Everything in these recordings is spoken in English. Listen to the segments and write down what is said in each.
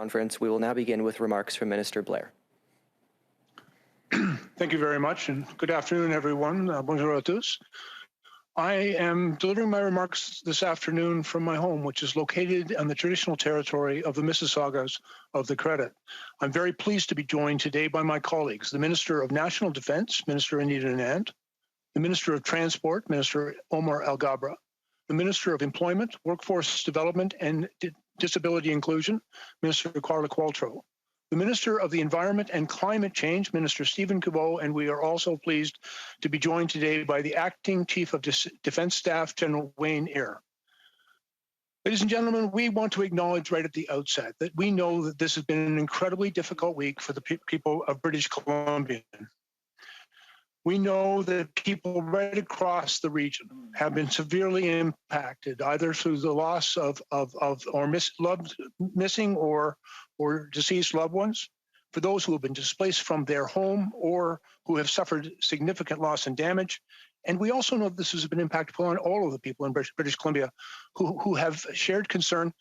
Conference. We will now begin with remarks from Minister Blair. Thank you very much, and good afternoon, everyone. Bonjour à tous. I am delivering my remarks this afternoon from my home, which is located on the traditional territory of the Mississaugas of the Credit. I'm very pleased to be joined today by my colleagues, the Minister of National Defence, Minister Anita Anand, the Minister of Transport, Minister Omar Alghabra, the Minister of Employment, Workforce Development and Disability Inclusion, Minister Carla Qualtrough, the Minister of the Environment and Climate Change, Minister Steven Guilbeault, and we are also pleased to be joined today by the Acting Chief of Defence Staff, General Wayne Eyre. Ladies and gentlemen, we want to acknowledge right at the outset that we know that this has been an incredibly difficult week for the people of British Columbia. We know that people right across the region have been severely impacted, either through the loss of missing or deceased loved ones, for those who have been displaced from their home or who have suffered significant loss and damage. And we also know that this has been impactful on all of the people in British Columbia who have shared concern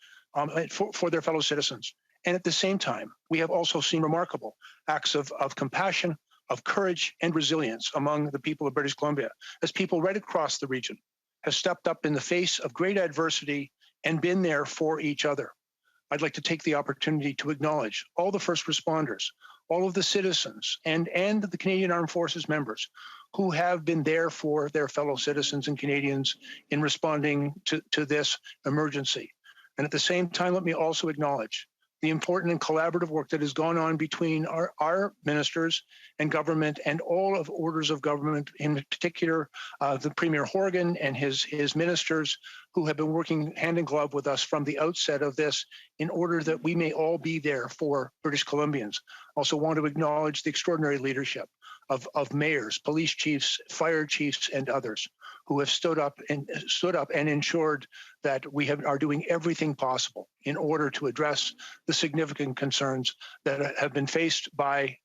for their fellow citizens. And at the same time, we have also seen remarkable acts of compassion, of courage and resilience among the people of British Columbia, as people right across the region have stepped up in the face of great adversity and been there for each other. I'd like to take the opportunity to acknowledge all the first responders, all of the citizens, and the Canadian Armed Forces members who have been there for their fellow citizens and Canadians in responding to this emergency. And at the same time, let me also acknowledge the important and collaborative work that has gone on between our ministers and government and all of orders of government, in particular the Premier Horgan and his ministers, who have been working hand in glove with us from the outset of this in order that we may all be there for British Columbians. Also want to acknowledge the extraordinary leadership of mayors, police chiefs, fire chiefs, and others who have stood up and ensured that we are doing everything possible in order to address the significant concerns that have been faced by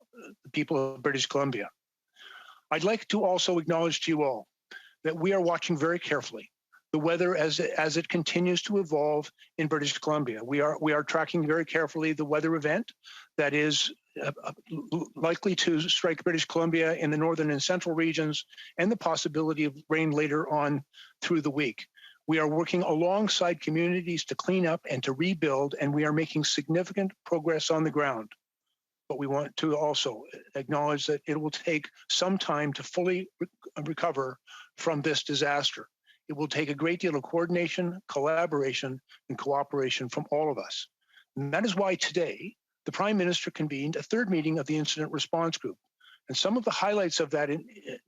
the people of British Columbia. I'd like to also acknowledge to you all that we are watching very carefully the weather as it continues to evolve in British Columbia. We are tracking very carefully the weather event that is likely to strike British Columbia in the northern and central regions, and the possibility of rain later on through the week. We are working alongside communities to clean up and to rebuild, and we are making significant progress on the ground. But we want to also acknowledge that it will take some time to fully recover from this disaster. It will take a great deal of coordination, collaboration, and cooperation from all of us. And that is why today, the Prime Minister convened a third meeting of the Incident Response Group. And some of the highlights of that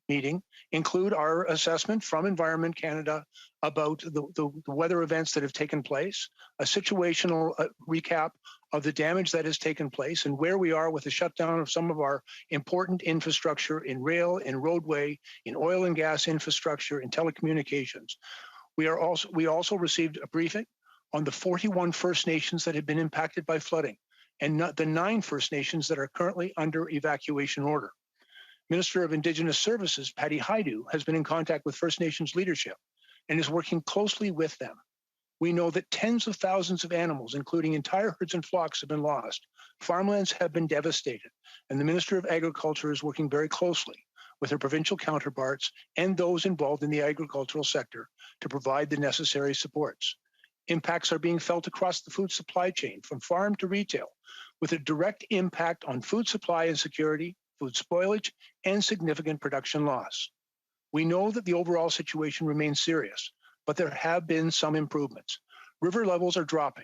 meeting include our assessment from Environment Canada about the weather events that have taken place, a situational recap of the damage that has taken place and where we are with the shutdown of some of our important infrastructure in rail, in roadway, in oil and gas infrastructure, in telecommunications. We also received a briefing on the 41 First Nations that have been impacted by flooding, and the 9 First Nations that are currently under evacuation order. Minister of Indigenous Services, Patty Haidu, has been in contact with First Nations leadership and is working closely with them. We know that tens of thousands of animals, including entire herds and flocks, have been lost. Farmlands have been devastated, and the Minister of Agriculture is working very closely with her provincial counterparts and those involved in the agricultural sector to provide the necessary supports. Impacts are being felt across the food supply chain, from farm to retail, with a direct impact on food supply and security, food spoilage, and significant production loss. We know that the overall situation remains serious, but there have been some improvements. River levels are dropping.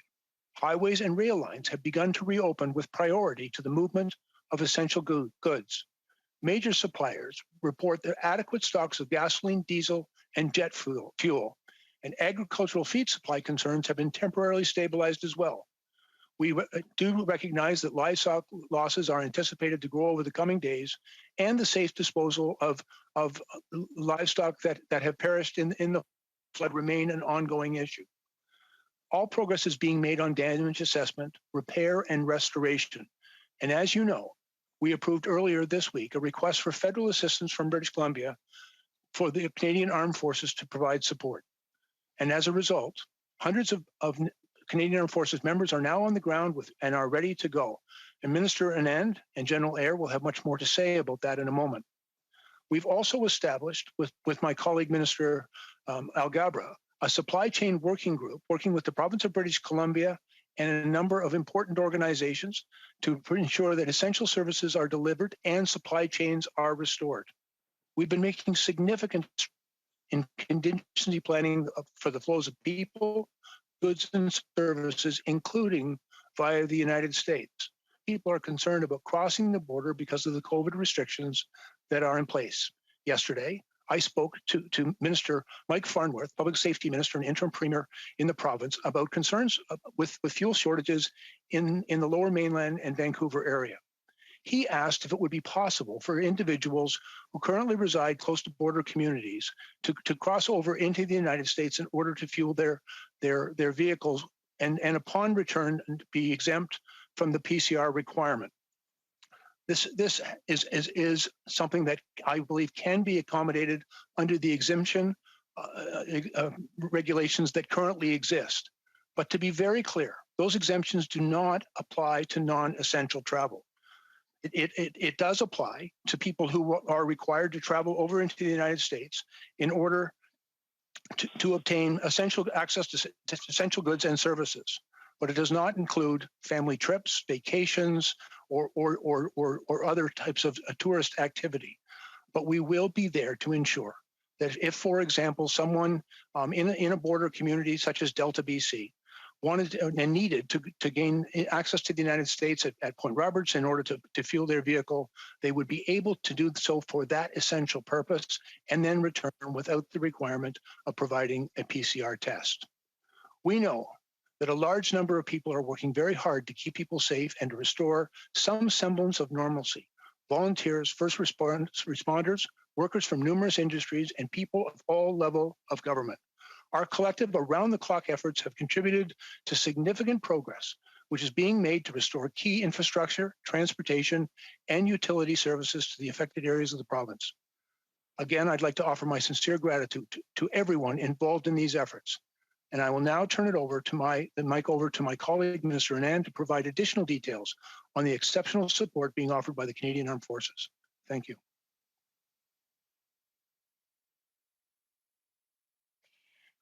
Highways and rail lines have begun to reopen with priority to the movement of essential goods. Major suppliers report their adequate stocks of gasoline, diesel, and jet fuel, and agricultural feed supply concerns have been temporarily stabilized as well. We do recognize that livestock losses are anticipated to grow over the coming days, and the safe disposal of livestock that have perished in the flood remain an ongoing issue. All progress is being made on damage assessment, repair, and restoration. And as you know, we approved earlier this week a request for federal assistance from British Columbia for the Canadian Armed Forces to provide support. And as a result, hundreds of Canadian Armed Forces members are now on the ground and are ready to go. And Minister Anand and General Eyre will have much more to say about that in a moment. We've also established, with my colleague Minister Alghabra, a supply chain working group working with the province of British Columbia and a number of important organizations to ensure that essential services are delivered and supply chains are restored. We've been making significant in contingency planning for the flows of people, goods, and services, including via the United States. People are concerned about crossing the border because of the COVID restrictions that are in place. Yesterday, I spoke to Minister Mike Farnworth, Public Safety Minister and Interim Premier in the province, about concerns with fuel shortages in the Lower Mainland and Vancouver area. He asked if it would be possible for individuals who currently reside close to border communities to cross over into the United States in order to fuel their vehicles and upon return be exempt from the PCR requirement. This is something that I believe can be accommodated under the exemption regulations that currently exist. But to be very clear, those exemptions do not apply to non-essential travel. It does apply to people who are required to travel over into the United States in order to obtain essential access to essential goods and services. But it does not include family trips, vacations, or other types of tourist activity. But we will be there to ensure that if, for example, someone in a border community such as Delta, BC, wanted and needed to gain access to the United States at Point Roberts in order to fuel their vehicle, they would be able to do so for that essential purpose and then return without the requirement of providing a PCR test. We know that a large number of people are working very hard to keep people safe and to restore some semblance of normalcy. Volunteers, first responders, workers from numerous industries, and people of all levels of government. Our collective around-the-clock efforts have contributed to significant progress, which is being made to restore key infrastructure, transportation, and utility services to the affected areas of the province. Again, I'd like to offer my sincere gratitude to everyone involved in these efforts. And I will now turn it over to my colleague, Minister Anand, to provide additional details on the exceptional support being offered by the Canadian Armed Forces. Thank you.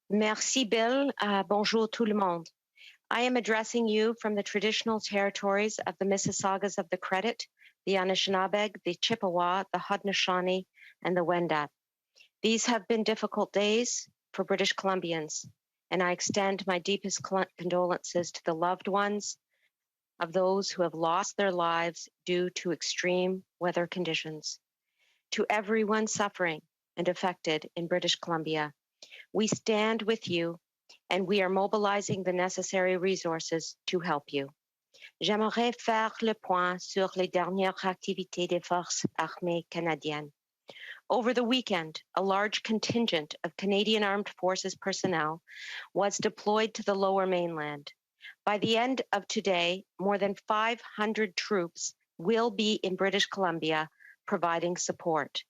Merci, Bill. Bonjour tout le monde. I am addressing you from the traditional territories of the Mississaugas of the Credit, the Anishinaabeg, the Chippewa, the Haudenosaunee, and the Wendat. These have been difficult days for British Columbians, and I extend my deepest condolences to the loved ones of those who have lost their lives due to extreme weather conditions. To everyone suffering and affected in British Columbia, we stand with you, and we are mobilizing the necessary resources to help you. J'aimerais faire le point sur les dernières activités des forces armées canadiennes. Over the weekend, a large contingent of Canadian Armed Forces personnel was deployed to the Lower Mainland. By the end of today, more than 500 troops will be in British Columbia providing support.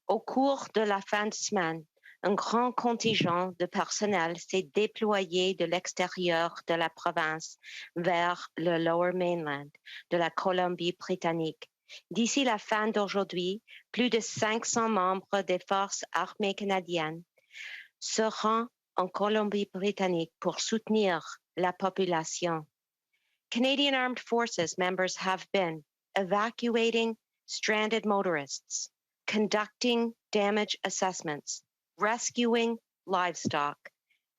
Au cours de la fin de semaine, un grand contingent de personnel s'est déployé de l'extérieur de la province vers le Lower Mainland de la Colombie-Britannique. D'ici la fin d'aujourd'hui, plus de 500 membres des forces armées canadiennes seront en Colombie-Britannique pour soutenir la population. Canadian Armed Forces members have been evacuating stranded motorists, conducting damage assessments, rescuing livestock,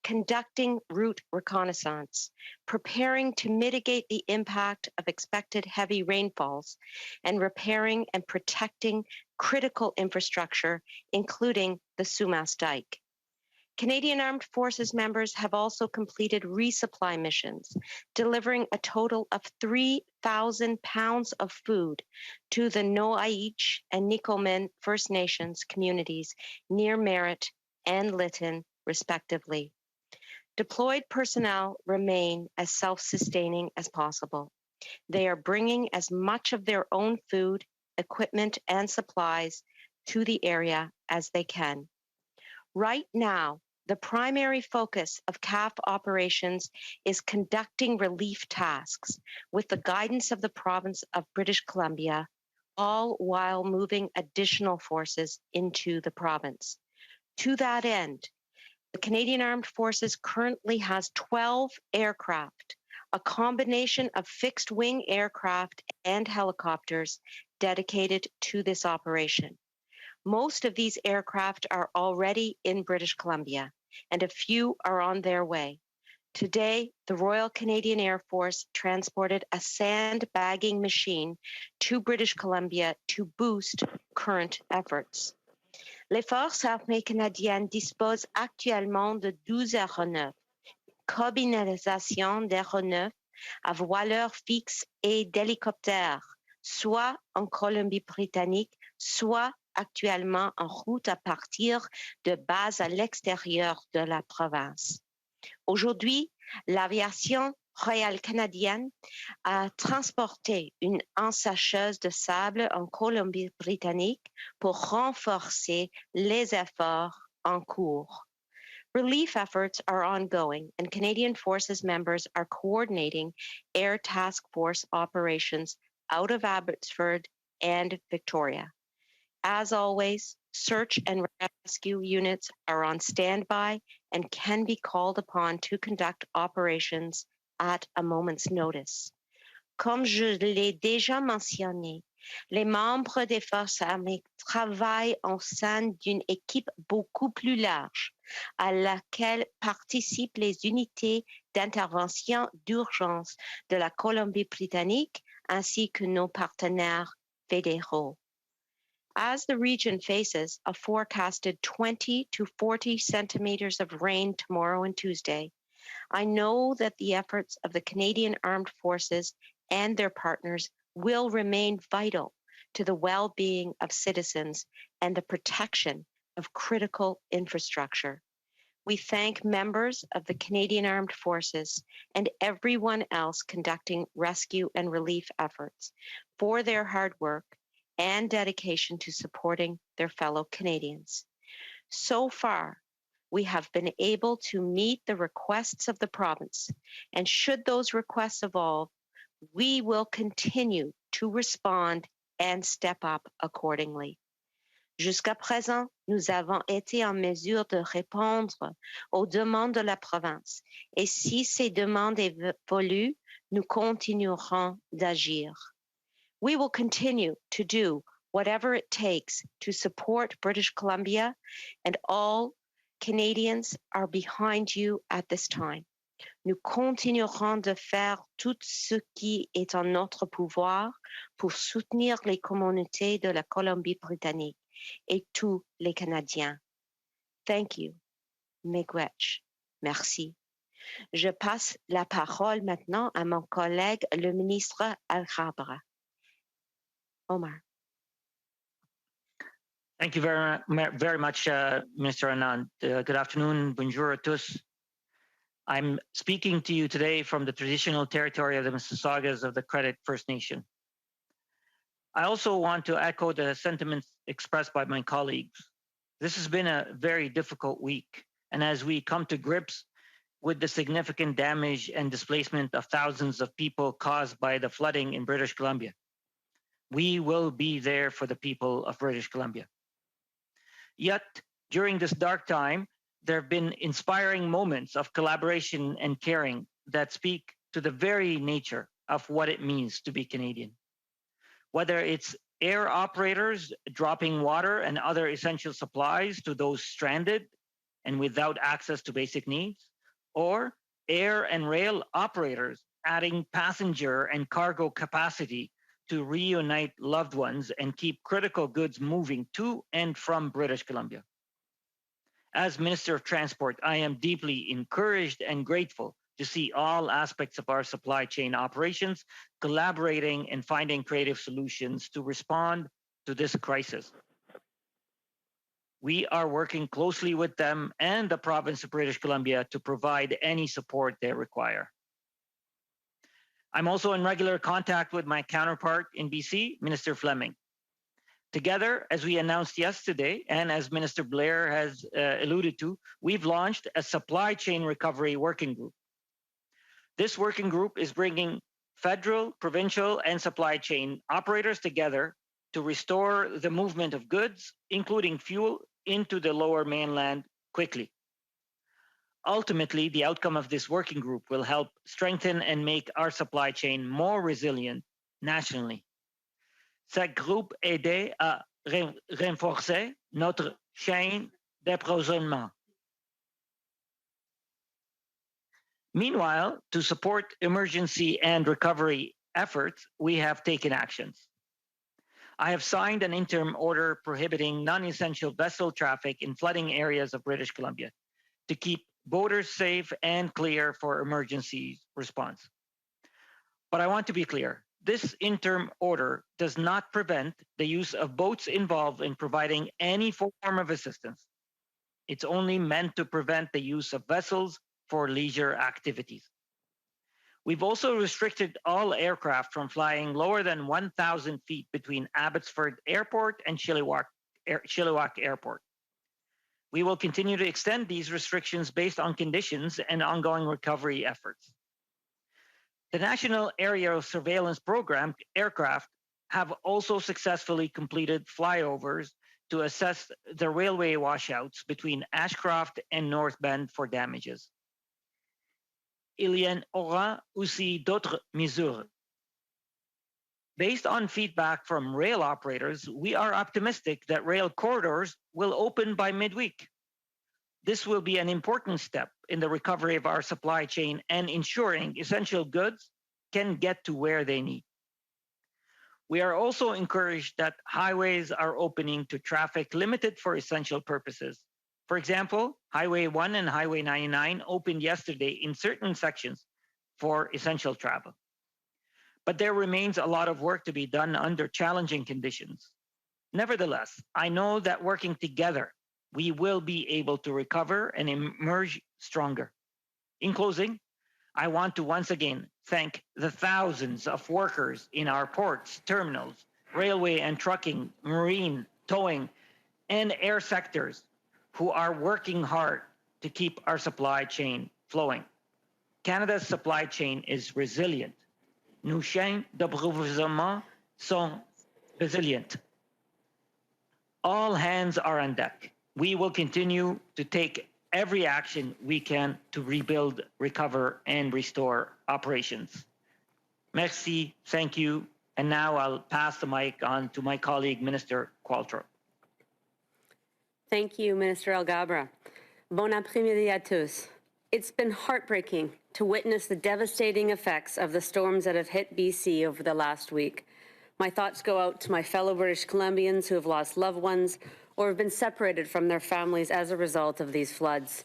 conducting route reconnaissance, preparing to mitigate the impact of expected heavy rainfalls, and repairing and protecting critical infrastructure, including the Sumas Dike. Canadian Armed Forces members have also completed resupply missions, delivering a total of 3,000 pounds of food to the Noaich and Nikomin First Nations communities near Merritt and Lytton, respectively. Deployed personnel remain as self-sustaining as possible. They are bringing as much of their own food, equipment, and supplies to the area as they can. Right now, the primary focus of CAF operations is conducting relief tasks with the guidance of the province of British Columbia, all while moving additional forces into the province. To that end, the Canadian Armed Forces currently has 12 aircraft, a combination of fixed-wing aircraft and helicopters dedicated to this operation. Most of these aircraft are already in British Columbia, and a few are on their way. Today, the Royal Canadian Air Force transported a sandbagging machine to British Columbia to boost current efforts. Les forces armées canadiennes disposent actuellement de 12 aéronefs, combinaisons d'aéronefs à voileur fixe et d'hélicoptères, soit en Colombie-Britannique, soit actuellement en route à partir de bases à l'extérieur de la province. Aujourd'hui, l'aviation royale canadienne a transporté une ensacheuse de sable en Colombie-Britannique pour renforcer les efforts en cours. Relief efforts are ongoing, and Canadian Forces members are coordinating Air Task Force operations out of Abbotsford and Victoria. As always, search and rescue units are on standby and can be called upon to conduct operations at a moment's notice. Comme je l'ai déjà mentionné, les membres des forces armées travaillent au sein d'une équipe beaucoup plus large à laquelle participent les unités d'intervention d'urgence de la Colombie-Britannique ainsi que nos partenaires fédéraux. As the region faces a forecasted 20 to 40 centimeters of rain tomorrow and Tuesday, I know that the efforts of the Canadian Armed Forces and their partners will remain vital to the well-being of citizens and the protection of critical infrastructure. We thank members of the Canadian Armed Forces and everyone else conducting rescue and relief efforts for their hard work and dedication to supporting their fellow Canadians. So far, we have been able to meet the requests of the province, and should those requests evolve, we will continue to respond and step up accordingly. Jusqu'à présent, nous avons été en mesure de répondre aux demandes de la province, et si ces demandes évoluent, nous continuerons d'agir. We will continue to do whatever it takes to support British Columbia, and all Canadians are behind you at this time. Nous continuerons de faire tout ce qui est en notre pouvoir pour soutenir les communautés de la Colombie-Britannique et tous les Canadiens. Thank you. Miigwech. Merci. Je passe la parole maintenant à mon collègue, le ministre Alghabra. Omar. Thank you very much, Minister Anand. Good afternoon, bonjour à tous. I'm speaking to you today from the traditional territory of the Mississaugas of the Credit First Nation. I also want to echo the sentiments expressed by my colleagues. This has been a very difficult week, and as we come to grips with the significant damage and displacement of thousands of people caused by the flooding in British Columbia, we will be there for the people of British Columbia. Yet, during this dark time, there have been inspiring moments of collaboration and caring that speak to the very nature of what it means to be Canadian. Whether it's air operators dropping water and other essential supplies to those stranded and without access to basic needs, or air and rail operators adding passenger and cargo capacity to reunite loved ones and keep critical goods moving to and from British Columbia. As Minister of Transport, I am deeply encouraged and grateful to see all aspects of our supply chain operations collaborating and finding creative solutions to respond to this crisis. We are working closely with them and the province of British Columbia to provide any support they require. I'm also in regular contact with my counterpart in BC, Minister Fleming. Together, as we announced yesterday, and as Minister Blair has alluded to, we've launched a supply chain recovery working group. This working group is bringing federal, provincial, and supply chain operators together to restore the movement of goods, including fuel, into the lower mainland quickly. Ultimately, the outcome of this working group will help strengthen and make our supply chain more resilient nationally. Ce groupe aide à renforcer notre chaîne d'approvisionnement. Meanwhile, to support emergency and recovery efforts, we have taken actions. I have signed an interim order prohibiting non-essential vessel traffic in flooding areas of British Columbia to keep boaters safe and clear for emergency response. But I want to be clear. This interim order does not prevent the use of boats involved in providing any form of assistance. It's only meant to prevent the use of vessels for leisure activities. We've also restricted all aircraft from flying lower than 1,000 feet between Abbotsford Airport and Chilliwack Airport. We will continue to extend these restrictions based on conditions and ongoing recovery efforts. The National Aerial Surveillance Program aircraft have also successfully completed flyovers to assess the railway washouts between Ashcroft and North Bend for damages. Il y aura aussi d'autres mesures. Based on feedback from rail operators, we are optimistic that rail corridors will open by midweek. This will be an important step in the recovery of our supply chain and ensuring essential goods can get to where they need. We are also encouraged that highways are opening to traffic limited for essential purposes. For example, Highway 1 and Highway 99 opened yesterday in certain sections for essential travel. But there remains a lot of work to be done under challenging conditions. Nevertheless, I know that working together, we will be able to recover and emerge stronger. In closing, I want to once again thank the thousands of workers in our ports, terminals, railway and trucking, marine, towing, and air sectors who are working hard to keep our supply chain flowing. Canada's supply chain is resilient. Nos chaînes d'approvisionnement sont resilient. All hands are on deck. We will continue to take every action we can to rebuild, recover, and restore operations. Merci, thank you. And now I'll pass the mic on to my colleague, Minister Qualtrough. Thank you, Minister Alghabra. Bon après-midi à tous. It's been heartbreaking to witness the devastating effects of the storms that have hit BC over the last week. My thoughts go out to my fellow British Columbians who have lost loved ones or have been separated from their families as a result of these floods.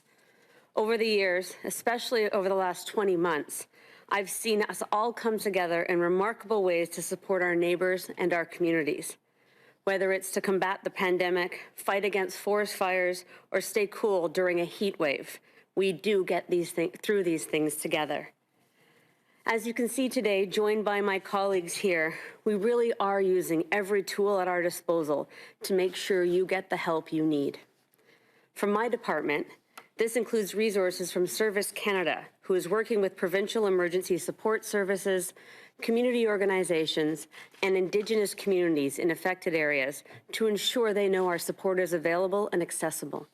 Over the years, especially over the last 20 months, I've seen us all come together in remarkable ways to support our neighbors and our communities. Whether it's to combat the pandemic, fight against forest fires, or stay cool during a heat wave, we do get through these things together. As you can see today, joined by my colleagues here, we really are using every tool at our disposal to make sure you get the help you need. From my department, this includes resources from Service Canada, who is working with provincial emergency support services, community organizations, and Indigenous communities in affected areas to ensure they know our support is available and accessible.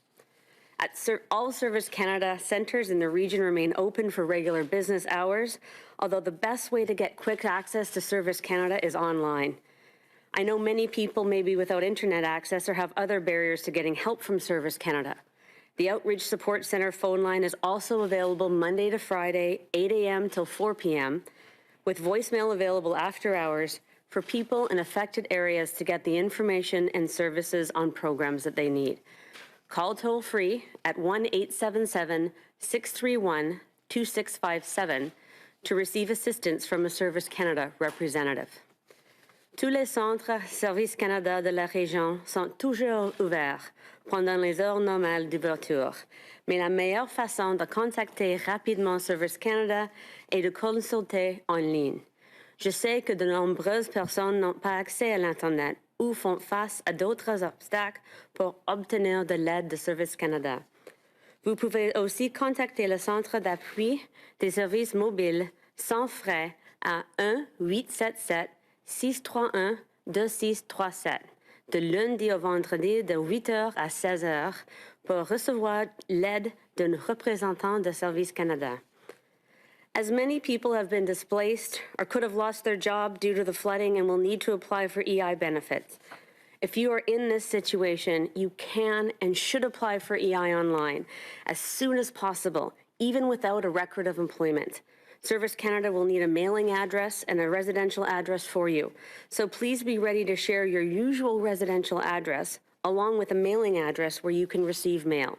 All Service Canada centres in the region remain open for regular business hours, although the best way to get quick access to Service Canada is online. I know many people may be without internet access or have other barriers to getting help from Service Canada. The Outreach Support Centre phone line is also available Monday to Friday, 8 a.m. till 4 p.m., with voicemail available after hours for people in affected areas to get the information and services on programs that they need. Call toll-free at 1-877-631-2657 to receive assistance from a Service Canada representative. Tous les centres Service Canada de la région sont toujours ouverts pendant les heures normales d'ouverture, mais la meilleure façon de contacter rapidement Service Canada est de consulter en ligne. Je sais que de nombreuses personnes n'ont pas accès à l'Internet ou font face à d'autres obstacles pour obtenir de l'aide de Service Canada. Vous pouvez aussi contacter le Centre d'appui des services mobiles sans frais à 1-877-631-2637 de lundi au vendredi de 8h à 16h pour recevoir l'aide d'un représentant de Service Canada. As many people have been displaced or could have lost their job due to the flooding and will need to apply for EI benefits, if you are in this situation, you can and should apply for EI online as soon as possible, even without a record of employment. Service Canada will need a mailing address and a residential address for you. So please be ready to share your usual residential address along with a mailing address where you can receive mail.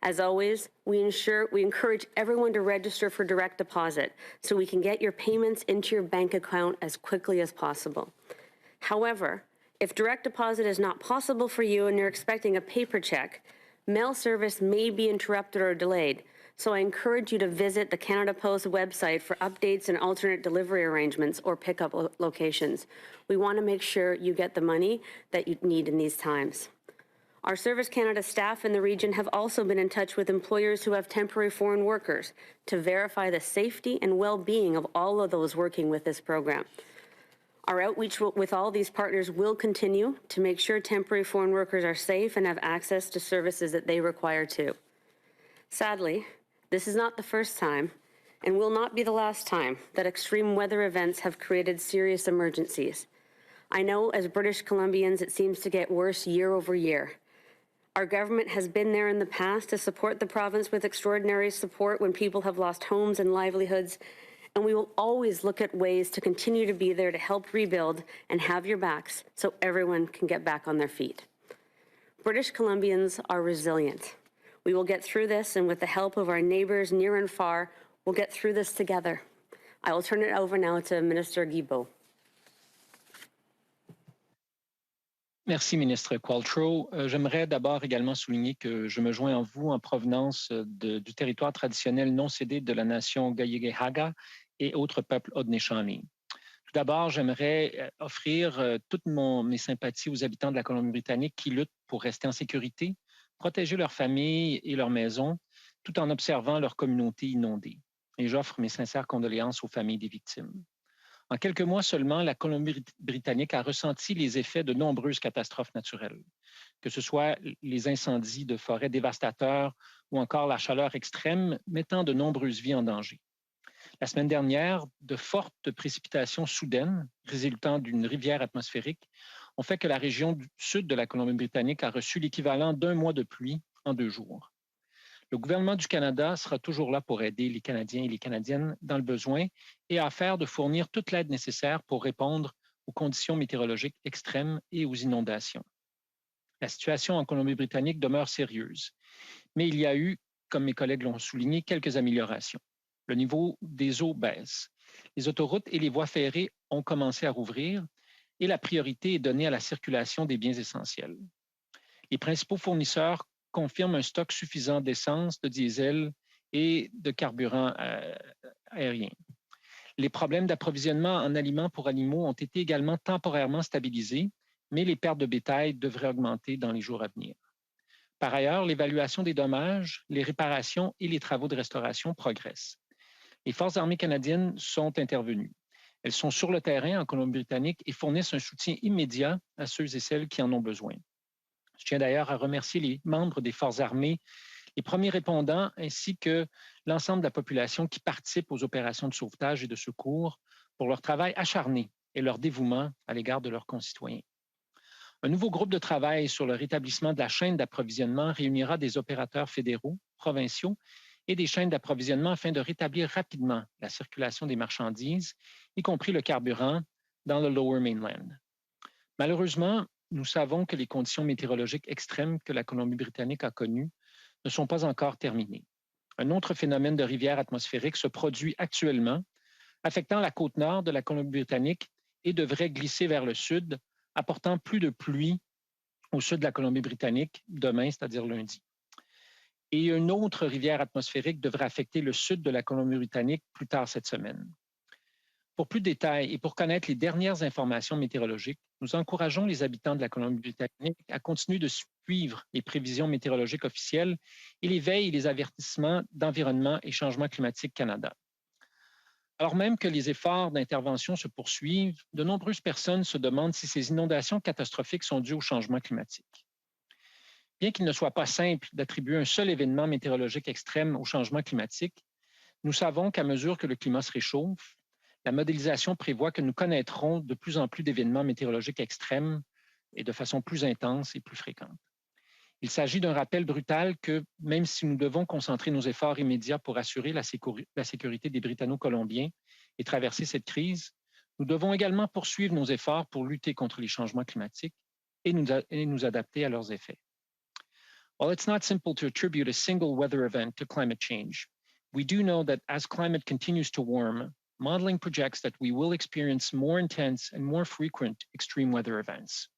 As always, we encourage everyone to register for direct deposit so we can get your payments into your bank account as quickly as possible. However, if direct deposit is not possible for you and you're expecting a paper check, mail service may be interrupted or delayed. So I encourage you to visit the Canada Post website for updates and alternate delivery arrangements or pickup locations. We want to make sure you get the money that you need in these times. Our Service Canada staff in the region have also been in touch with employers who have temporary foreign workers to verify the safety and well-being of all of those working with this program. Our outreach with all these partners will continue to make sure temporary foreign workers are safe and have access to services that they require too. Sadly, this is not the first time and will not be the last time that extreme weather events have created serious emergencies. I know as British Columbians it seems to get worse year over year. Our government has been there in the past to support the province with extraordinary support when people have lost homes and livelihoods, and we will always look at ways to continue to be there to help rebuild and have your backs so everyone can get back on their feet. British Columbians are resilient. We will get through this, and with the help of our neighbors near and far, we'll get through this together. I will turn it over now to Minister Guilbeault. Merci, ministre Qualtrough. J'aimerais d'abord également souligner que je me joins en vous en provenance du territoire traditionnel non cédé de la nation Gayegehaga et autres peuples Haudenosaunee. Tout d'abord, j'aimerais offrir toutes mes sympathies aux habitants de la Colombie-Britannique qui luttent pour rester en sécurité, protéger leurs familles et leurs maisons, tout en observant leur communauté inondée. Et j'offre mes sincères condoléances aux familles des victimes. En quelques mois seulement, la Colombie-Britannique a ressenti les effets de nombreuses catastrophes naturelles, que ce soit les incendies de forêt dévastateurs ou encore la chaleur extrême mettant de nombreuses vies en danger. La semaine dernière, de fortes précipitations soudaines résultant d'une rivière atmosphérique ont fait que la région du sud de la Colombie-Britannique a reçu l'équivalent d'un mois de pluie en 2 jours. Le gouvernement du Canada sera toujours là pour aider les Canadiens et les Canadiennes dans le besoin et à faire de fournir toute l'aide nécessaire pour répondre aux conditions météorologiques extrêmes et aux inondations. La situation en Colombie-Britannique demeure sérieuse, mais il y a eu, comme mes collègues l'ont souligné, quelques améliorations. Le niveau des eaux baisse. Les autoroutes et les voies ferrées ont commencé à rouvrir et la priorité est donnée à la circulation des biens essentiels. Les principaux fournisseurs confirment un stock suffisant d'essence, de diesel et de carburant aérien. Les problèmes d'approvisionnement en aliments pour animaux ont été également temporairement stabilisés, mais les pertes de bétail devraient augmenter dans les jours à venir. Par ailleurs, l'évaluation des dommages, les réparations et les travaux de restauration progressent. Les Forces armées canadiennes sont intervenues. Elles sont sur le terrain en Colombie-Britannique et fournissent un soutien immédiat à ceux et celles qui en ont besoin. Je tiens d'ailleurs à remercier les membres des Forces armées, les premiers répondants, ainsi que l'ensemble de la population qui participe aux opérations de sauvetage et de secours pour leur travail acharné et leur dévouement à l'égard de leurs concitoyens. Un nouveau groupe de travail sur le rétablissement de la chaîne d'approvisionnement réunira des opérateurs fédéraux, provinciaux et des chaînes d'approvisionnement afin de rétablir rapidement la circulation des marchandises, y compris le carburant, dans le Lower Mainland. Malheureusement, nous savons que les conditions météorologiques extrêmes que la Colombie-Britannique a connues ne sont pas encore terminées. Un autre phénomène de rivière atmosphérique se produit actuellement, affectant la côte nord de la Colombie-Britannique et devrait glisser vers le sud, apportant plus de pluie au sud de la Colombie-Britannique demain, c'est-à-dire lundi. Et une autre rivière atmosphérique devrait affecter le sud de la Colombie-Britannique plus tard cette semaine. Pour plus de détails et pour connaître les dernières informations météorologiques, nous encourageons les habitants de la Colombie-Britannique à continuer de suivre les prévisions météorologiques officielles et les veilles et les avertissements d'Environnement et Changement climatique Canada. Alors même que les efforts d'intervention se poursuivent, de nombreuses personnes se demandent si ces inondations catastrophiques sont dues au changement climatique. Bien qu'il ne soit pas simple d'attribuer un seul événement météorologique extrême au changement climatique, nous savons qu'à mesure que le climat se réchauffe, la modélisation prévoit que nous connaîtrons de plus en plus d'événements météorologiques extrêmes et de façon plus intense et plus fréquente. Il s'agit d'un rappel brutal que, même si nous devons concentrer nos efforts immédiats pour assurer la sécurité des Britanno-Colombiens et traverser cette crise, nous devons également poursuivre nos efforts pour lutter contre les changements climatiques et nous adapter à leurs effets. While it's not simple to attribute a single weather event to climate change, we do know that as climate continues to warm, modeling projects that we will experience more intense and more frequent extreme weather events.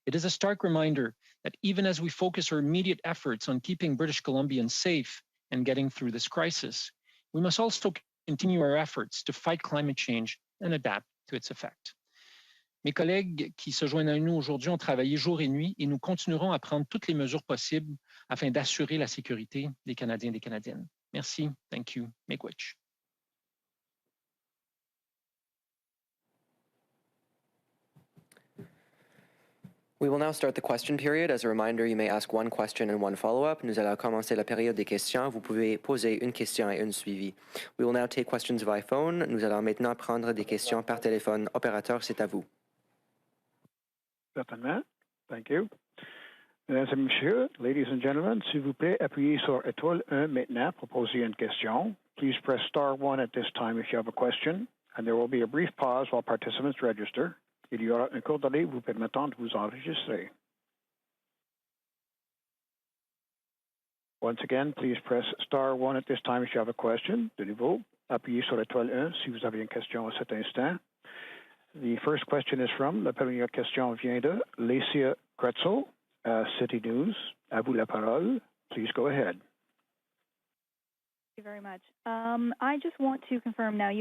It is a stark reminder that even as we focus our immediate efforts on keeping British Columbians safe and getting through this crisis, we must also continue our efforts to fight climate change and adapt to its effect. Mes collègues qui se joignent à nous aujourd'hui ont travaillé jour et nuit et nous continuerons à prendre toutes les mesures possibles afin d'assurer la sécurité des Canadiens et des Canadiennes. Merci. Thank you. Miigwech. We will now start the question period. As a reminder, you may ask one question and one follow-up. Nous allons commencer la période des questions. Vous pouvez poser une question et une suivie. We will now take questions by phone. Nous allons maintenant prendre des questions par téléphone. Opérateur, c'est à vous. Certainement. Thank you. Mesdames et messieurs, ladies and gentlemen, s'il vous plaît, appuyez sur étoile 1 maintenant pour poser une question. Please press star 1 at this time if you have a question, and there will be a brief pause while participants register. Il y aura un court délai vous permettant de vous enregistrer. Once again, please press star 1 at this time if you have a question. De nouveau, appuyez sur l'étoile 1 si vous avez une question à cet instant. The first question is from, la première question vient de Lacia Kretzel, City News. À vous la parole. Please go ahead. Thank you very much. I just want to confirm now,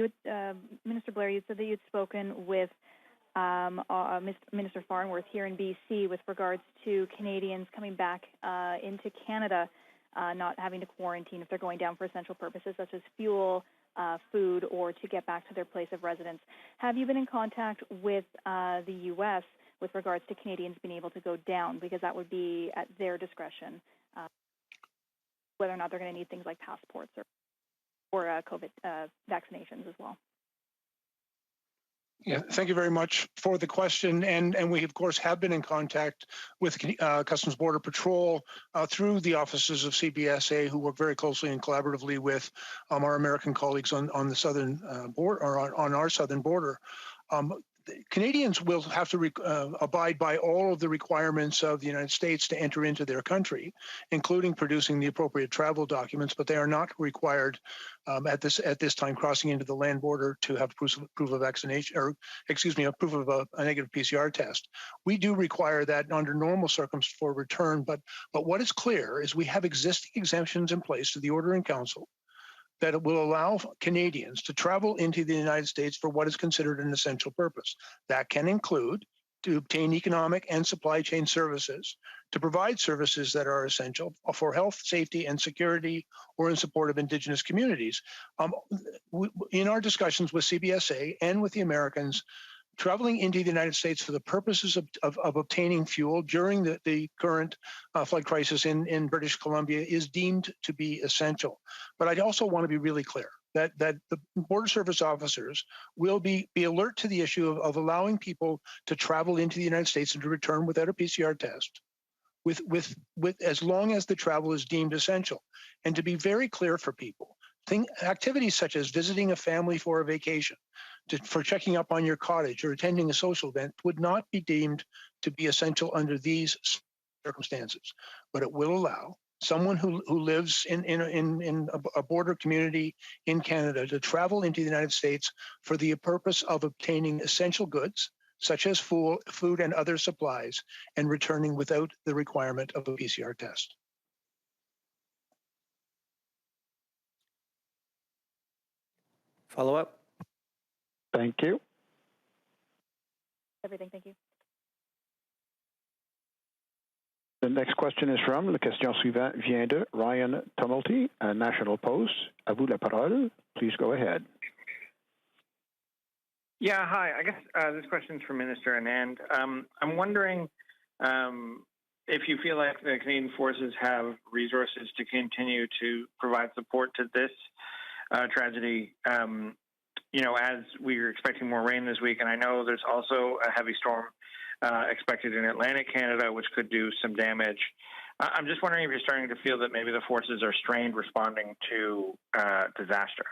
Minister Blair, you said that you'd spoken with Minister Farnworth here in BC with regards to Canadians coming back into Canada, not having to quarantine if they're going down for essential purposes such as fuel, food, or to get back to their place of residence. Have you been in contact with the U.S. with regards to Canadians being able to go down? Because that would be at their discretion, whether or not they're going to need things like passports or COVID vaccinations as well. Yeah, thank you very much for the question. And we, of course, have been in contact with Customs Border Patrol through the offices of CBSA, who work very closely and collaboratively with our American colleagues on the southern border, or on our southern border. Canadians will have to abide by all of the requirements of the United States to enter into their country, including producing the appropriate travel documents, but they are not required at this time crossing into the land border to have proof of vaccination, or excuse me, a proof of a negative PCR test. We do require that under normal circumstances for return, but what is clear is we have existing exemptions in place to the Order in Council that it will allow Canadians to travel into the United States for what is considered an essential purpose. That can include to obtain economic and supply chain services, to provide services that are essential for health, safety, and security, or in support of Indigenous communities. In our discussions with CBSA and with the Americans, traveling into the United States for the purposes of obtaining fuel during the current flood crisis in British Columbia is deemed to be essential. But I also want to be really clear that the Border Service officers will be alert to the issue of allowing people to travel into the United States and to return without a PCR test, with as long as the travel is deemed essential. And to be very clear for people, activities such as visiting a family for a vacation, for checking up on your cottage or attending a social event would not be deemed to be essential under these circumstances. But it will allow someone who lives in a border community in Canada to travel into the United States for the purpose of obtaining essential goods, such as food and other supplies, and returning without the requirement of a PCR test. Follow up? Thank you. Everything. Thank you. The next question is from, la question suivante vient de Ryan Tumulty, National Post. À vous la parole. Please go ahead. Yeah, hi. I guess this question is for Minister Anand. I'm wondering if you feel like the Canadian forces have resources to continue to provide support to this tragedy, as we're expecting more rain this week. And I know there's also a heavy storm expected in Atlantic Canada, which could do some damage. I'm just wondering if you're starting to feel that maybe the forces are strained responding to disaster.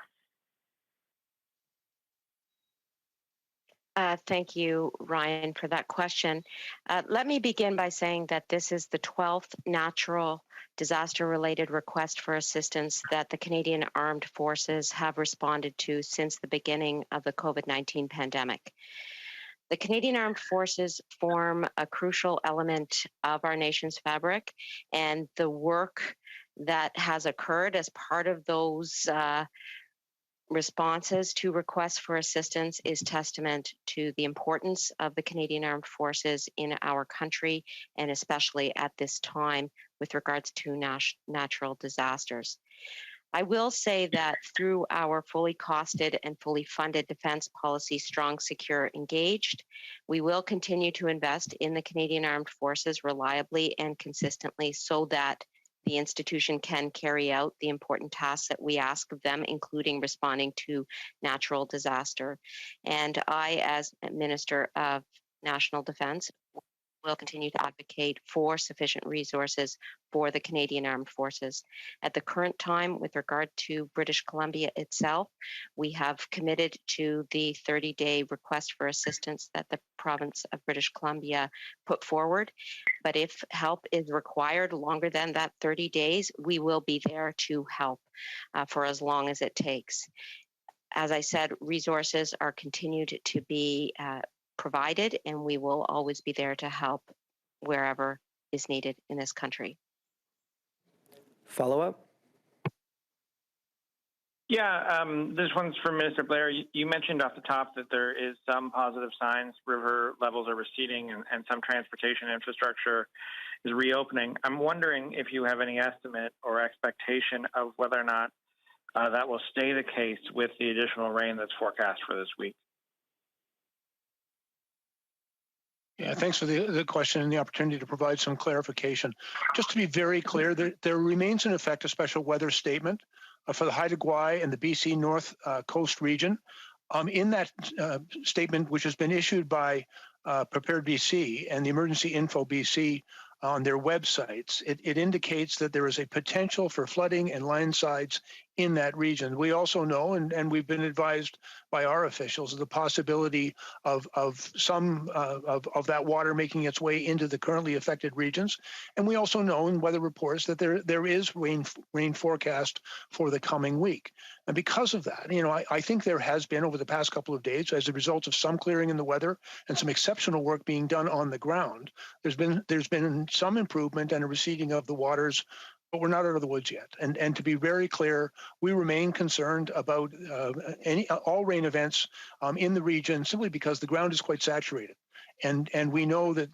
Thank you, Ryan, for that question. Let me begin by saying that this is the 12th natural disaster-related request for assistance that the Canadian Armed Forces have responded to since the beginning of the COVID-19 pandemic. The Canadian Armed Forces form a crucial element of our nation's fabric, and the work that has occurred as part of those responses to requests for assistance is testament to the importance of the Canadian Armed Forces in our country, and especially at this time with regards to natural disasters. I will say that through our fully costed and fully funded defense policy, Strong, Secure, Engaged, we will continue to invest in the Canadian Armed Forces reliably and consistently so that the institution can carry out the important tasks that we ask of them, including responding to natural disaster. And I, as Minister of National Defense, will continue to advocate for sufficient resources for the Canadian Armed Forces. At the current time, with regard to British Columbia itself, we have committed to the 30-day request for assistance that the province of British Columbia put forward. But if help is required longer than that 30 days, we will be there to help for as long as it takes. As I said, resources are continued to be provided, and we will always be there to help wherever is needed in this country. Follow-up? Yeah, this one's for Minister Blair. You mentioned off the top that there is some positive signs. River levels are receding and some transportation infrastructure is reopening. I'm wondering if you have any estimate or expectation of whether or not that will stay the case with the additional rain that's forecast for this week. Yeah, thanks for the question and the opportunity to provide some clarification. Just to be very clear, there remains in effect a special weather statement for the Haida Gwaii and the BC North Coast region. In that statement, which has been issued by Prepared BC and the Emergency Info BC on their websites, it indicates that there is a potential for flooding and landslides in that region. We also know, and we've been advised by our officials, of the possibility of some of that water making its way into the currently affected regions. And we also know in weather reports that there is rain forecast for the coming week. And because of that, I think there has been over the past couple of days, as a result of some clearing in the weather and some exceptional work being done on the ground, there's been some improvement and a receding of the waters, but we're not out of the woods yet. And to be very clear, we remain concerned about all rain events in the region simply because the ground is quite saturated. And we know that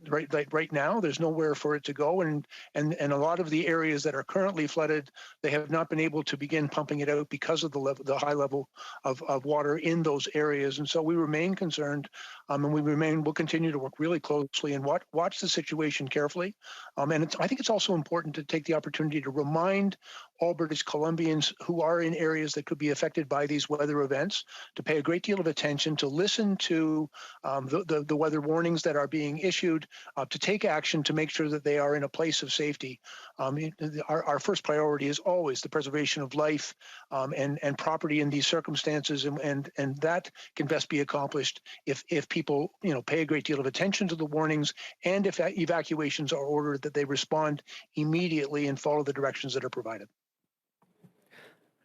right now there's nowhere for it to go, and a lot of the areas that are currently flooded, they have not been able to begin pumping it out because of the high level of water in those areas. And so we remain concerned, and we'll continue to work really closely and watch the situation carefully. And I think it's also important to take the opportunity to remind all British Columbians who are in areas that could be affected by these weather events to pay a great deal of attention, to listen to the weather warnings that are being issued, to take action to make sure that they are in a place of safety. Our first priority is always the preservation of life and property in these circumstances, and that can best be accomplished if people pay a great deal of attention to the warnings, and if evacuations are ordered, that they respond immediately and follow the directions that are provided.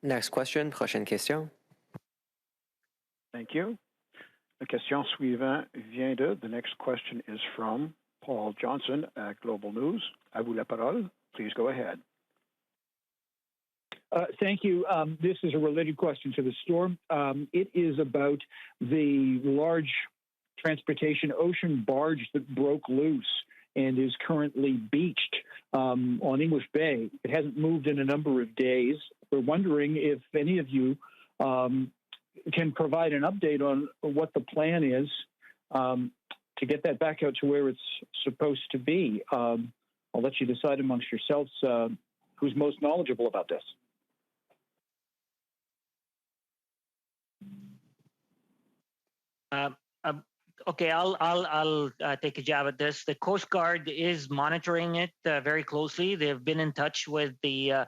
Next question, prochaine question. Thank you. La question suivante vient de. The next question is from Paul Johnson at Global News. À vous la parole. Please go ahead. Thank you. This is a related question to the storm. It is about the large transportation ocean barge that broke loose and is currently beached on English Bay. It hasn't moved in a number of days. We're wondering if any of you can provide an update on what the plan is to get that back out to where it's supposed to be. I'll let you decide amongst yourselves who's most knowledgeable about this. Okay, I'll take a jab at this. The Coast Guard is monitoring it very closely. They've been in touch with the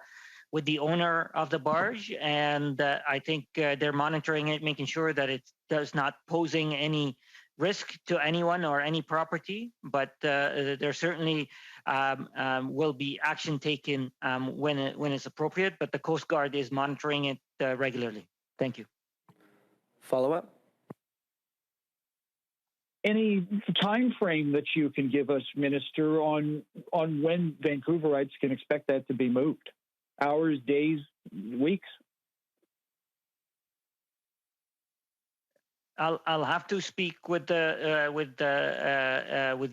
owner of the barge, and I think they're monitoring it, making sure that it does not posing any risk to anyone or any property. But there certainly will be action taken when it's appropriate. But the Coast Guard is monitoring it regularly. Thank you. Follow up. Any time frame that you can give us, Minister, on when Vancouverites can expect that to be moved? Hours, days, weeks? I'll have to speak with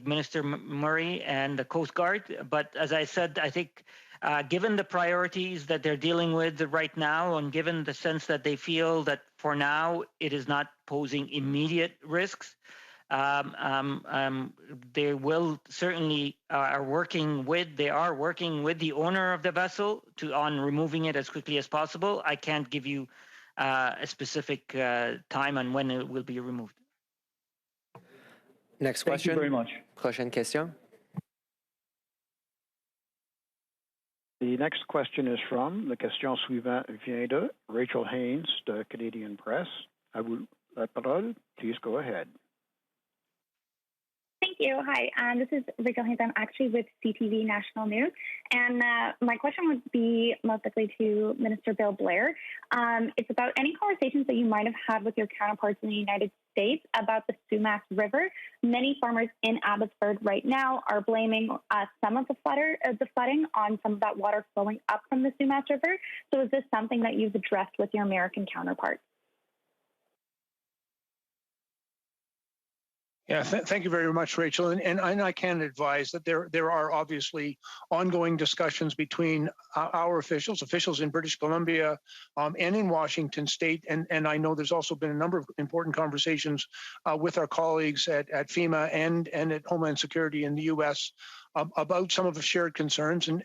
Minister Murray and the Coast Guard. But as I said, I think given the priorities that they're dealing with right now, and given the sense that they feel that for now it is not posing immediate risks, they will certainly are working with the owner of the vessel on removing it as quickly as possible. I can't give you a specific time on when it will be removed. Next question. Thank you very much. Prochaine question. The next question is from, la question suivante vient de Rachel Haynes de Canadian Press. À vous la parole. Please go ahead. Thank you. Hi, this is Rachel Haynes. I'm actually with CTV National News. And my question would be most likely to Minister Bill Blair. It's about any conversations that you might have had with your counterparts in the United States about the Sumac River. Many farmers in Abbotsford right now are blaming some of the flooding on some of that water flowing up from the Sumac River. So is this something that you've addressed with your American counterparts? Yeah, thank you very much, Rachel. And I can advise that there are obviously ongoing discussions between our officials in British Columbia and in Washington State. And I know there's also been a number of important conversations with our colleagues at FEMA and at Homeland Security in the U.S. About some of the shared concerns, and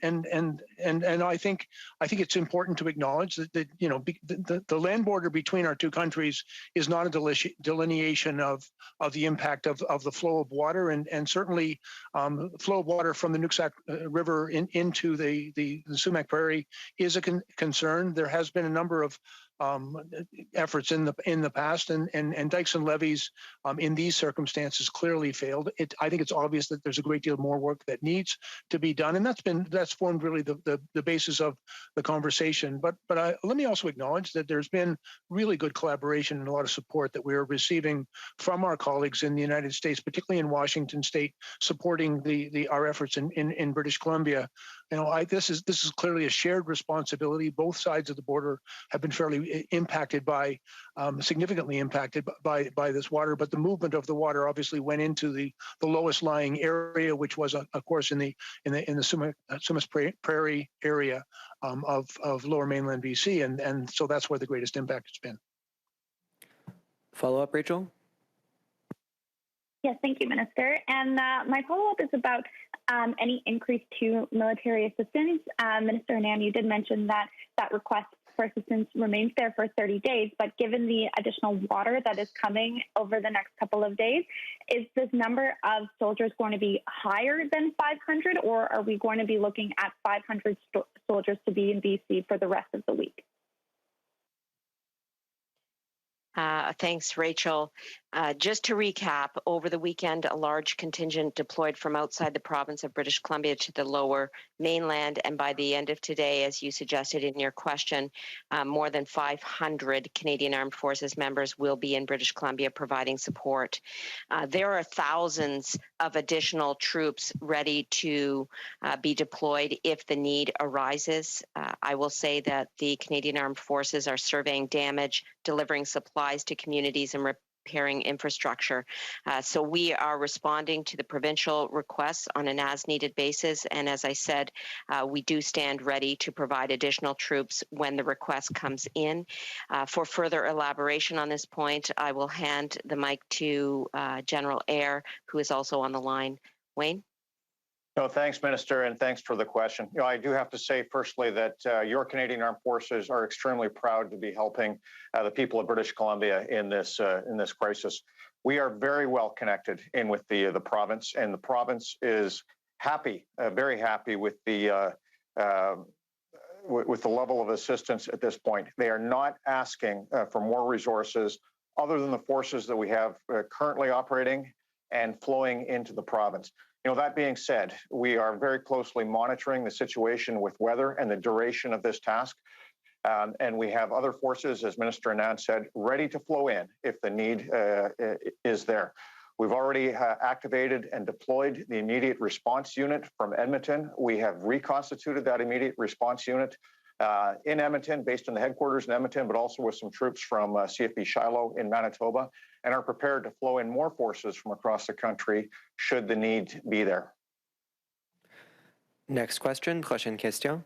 I think it's important to acknowledge that the land border between our two countries is not a delineation of the impact of the flow of water, and certainly flow of water from the Nooksack River into the Sumac Prairie is a concern. There has been a number of efforts in the past, and dikes and levees in these circumstances clearly failed. I think it's obvious that there's a great deal more work that needs to be done, and that's formed really the basis of the conversation. But let me also acknowledge that there's been really good collaboration and a lot of support that we are receiving from our colleagues in the United States, particularly in Washington State, supporting our efforts in British Columbia. This is clearly a shared responsibility. Both sides of the border have been fairly significantly impacted by this water, but the movement of the water obviously went into the lowest lying area, which was, of course, in the Sumac Prairie area of Lower Mainland BC, and so that's where the greatest impact has been. Follow up, Rachel. Yes, thank you, Minister. And my follow-up is about any increase to military assistance. Minister Anand, you did mention that request for assistance remains there for 30 days, but given the additional water that is coming over the next couple of days, is this number of soldiers going to be higher than 500, or are we going to be looking at 500 soldiers to be in BC for the rest of the week? Thanks, Rachel. Just to recap, over the weekend, a large contingent deployed from outside the province of British Columbia to the lower mainland. And by the end of today, as you suggested in your question, more than 500 Canadian Armed Forces members will be in British Columbia providing support. There are thousands of additional troops ready to be deployed if the need arises. I will say that the Canadian Armed Forces are surveying damage, delivering supplies to communities, and repairing infrastructure. So we are responding to the provincial requests on an as-needed basis. And as I said, we do stand ready to provide additional troops when the request comes in. For further elaboration on this point, I will hand the mic to General Eyre, who is also on the line. Wayne? No, thanks, Minister, and thanks for the question. I do have to say, firstly, that your Canadian Armed Forces are extremely proud to be helping the people of British Columbia in this crisis. We are very well connected in with the province, and the province is happy, very happy with the level of assistance at this point. They are not asking for more resources other than the forces that we have currently operating and flowing into the province. That being said, we are very closely monitoring the situation with weather and the duration of this task. And we have other forces, as Minister Anand said, ready to flow in if the need is there. We've already activated and deployed the immediate response unit from Edmonton. We have reconstituted that immediate response unit in Edmonton, based on the headquarters in Edmonton, but also with some troops from CFB Shiloh in Manitoba, and are prepared to flow in more forces from across the country should the need be there. Next question, prochaine question.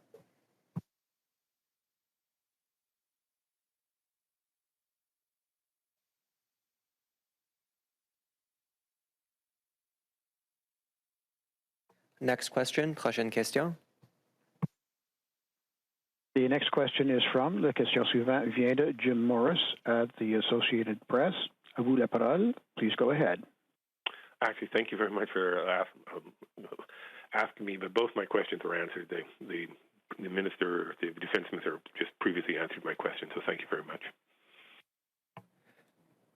Next question, prochaine question. The next question is from, la question suivante vient de Jim Morris at the Associated Press. À vous la parole. Please go ahead. Actually, thank you very much for asking me, but both my questions were answered. The minister, the defense minister, just previously answered my question, so thank you very much.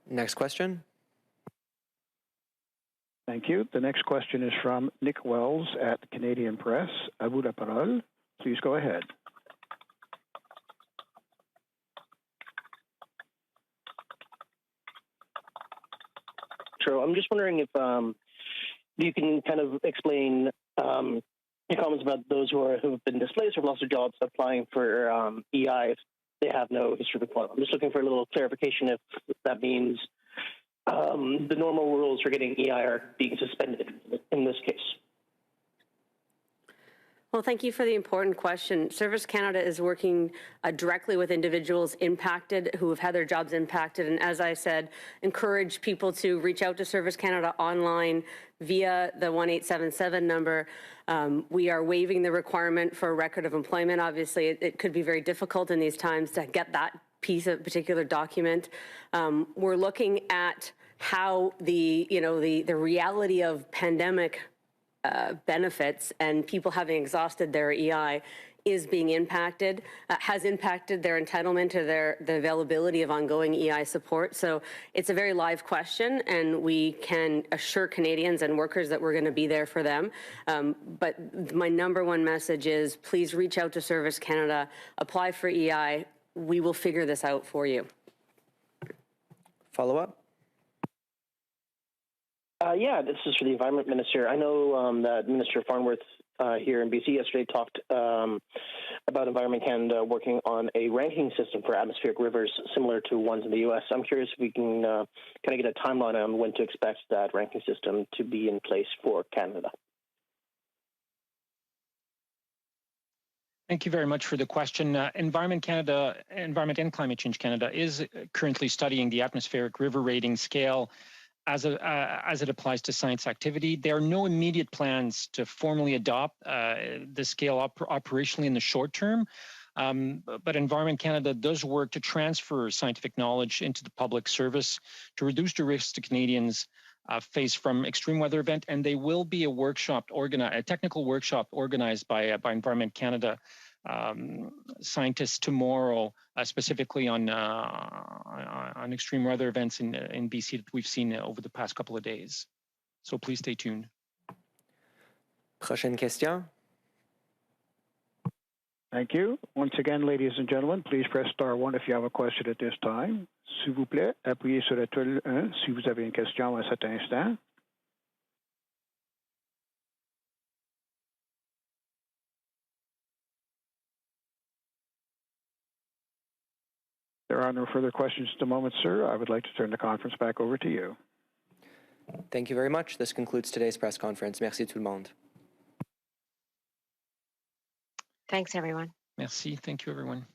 Next question. Thank you. The next question is from Nick Wells at the Canadian Press. À vous la parole. Please go ahead. I'm just wondering if you can kind of explain your comments about those who have been displaced or lost their jobs applying for EI if they have no history of employment. I'm just looking for a little clarification if that means the normal rules for getting EI are being suspended in this case. Well, thank you for the important question. Service Canada is working directly with individuals impacted who have had their jobs impacted. And as I said, encourage people to reach out to Service Canada online via the 1877 number. We are waiving the requirement for a record of employment. Obviously, it could be very difficult in these times to get that particular document. We're looking at how the reality of pandemic benefits and people having exhausted their EI is being impacted, has impacted their entitlement to the availability of ongoing EI support. So it's a very live question, and we can assure Canadians and workers that we're going to be there for them. But my number one message is please reach out to Service Canada, apply for EI. We will figure this out for you. Follow up? Yeah, this is for the Environment Minister. I know that Minister Farnworth here in BC yesterday talked about Environment Canada working on a ranking system for atmospheric rivers similar to ones in the U.S. I'm curious if we can kind of get a timeline on when to expect that ranking system to be in place for Canada. Thank you very much for the question. Environment and Climate Change Canada is currently studying the atmospheric river rating scale as it applies to science activity. There are no immediate plans to formally adopt the scale operationally in the short term, but Environment Canada does work to transfer scientific knowledge into the public service to reduce the risks to Canadians face from extreme weather event, and they will be a technical workshop organized by Environment Canada scientists tomorrow, specifically on on extreme weather events in BC that we've seen over the past couple of days. So please stay tuned. Prochaine question. Thank you. Once again, ladies and gentlemen, please press star 1 if you have a question at this time. S'il vous plaît, appuyez sur l'étoile 1 si vous avez une question à cet instant. There are no further questions at the moment, sir. I would like to turn the conference back over to you. Thank you very much. This concludes today's press conference. Merci tout le monde. Thanks, everyone. Merci. Thank you, everyone.